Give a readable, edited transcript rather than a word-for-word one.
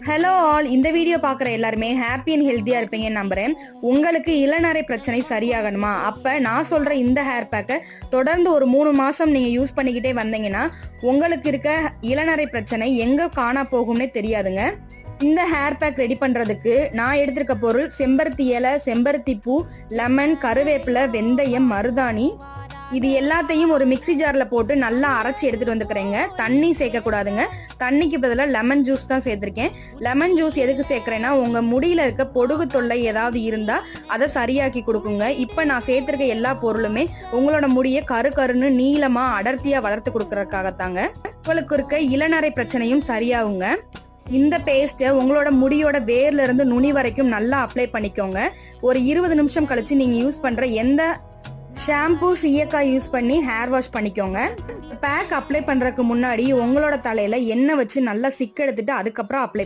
Hello all, இந்த video பார்க்குற எல்லாருமே ஹாப்பி அண்ட் ஹெல்த்தியா இருப்பீங்கன்னு நம்புறேன். உங்களுக்கு இளநரை பிரச்சனை சரியாகணுமா? அப்ப நான் சொல்ற இந்த ஹேர் பேக்கை தொடர்ந்து ஒரு 3 மாசம் நீங்க யூஸ் பண்ணிக்கிட்டே வந்தீங்கன்னா உங்களுக்கு இருக்க இளநரை பிரச்சனை எங்க காணா போகும்னே தெரியாதுங்க. இந்த ஹேர் பேக் ரெடி பண்றதுக்கு நான் எடுத்திருக்க பொருள் செம்பருத்தி இலை, செம்பருத்தி பூ, லெமன், கருவேப்பிலை, வெந்தயம், மருதாணி. இது எல்லாத்தையும் ஒரு மிக்ஸி ஜார்ல போட்டு நல்லா அரைச்சி எடுத்துட்டு வந்துக்கிறேங்க. தண்ணி சேர்க்க கூடாதுங்க. தண்ணிக்கு பதிலாக லெமன் ஜூஸ் தான் சேர்த்திருக்கேன். லெமன் ஜூஸ் எதுக்கு சேர்க்கிறேன்னா உங்க முடியில இருக்க பொடுகு தொல்லை ஏதாவது இருந்தா அதை சரியாக்கி கொடுக்குங்க. இப்ப நான் சேர்த்திருக்க எல்லா பொருளுமே உங்களோட முடியை கருன்னு நீளமா அடர்த்தியா வளர்த்து கொடுக்கறதுக்காகத்தாங்க. உங்களுக்கு இருக்க இளநரை பிரச்சனையும் சரியாகுங்க. இந்த பேஸ்ட்டை உங்களோட முடியோட வேர்ல இருந்து நுனி வரைக்கும் நல்லா அப்ளை பண்ணிக்கோங்க. ஒரு 20 நிமிஷம் கழிச்சு நீங்க யூஸ் பண்ற எந்த ஷாம்பு, சீயக்காய் யூஸ் பண்ணி ஹேர் வாஷ் பண்ணிக்கோங்க. பேக் அப்ளை பண்றதுக்கு முன்னாடி உங்களோட தலையில எண்ணெய் வச்சு நல்லா சிக்க எடுத்துட்டு அதுக்கப்புறம் அப்ளை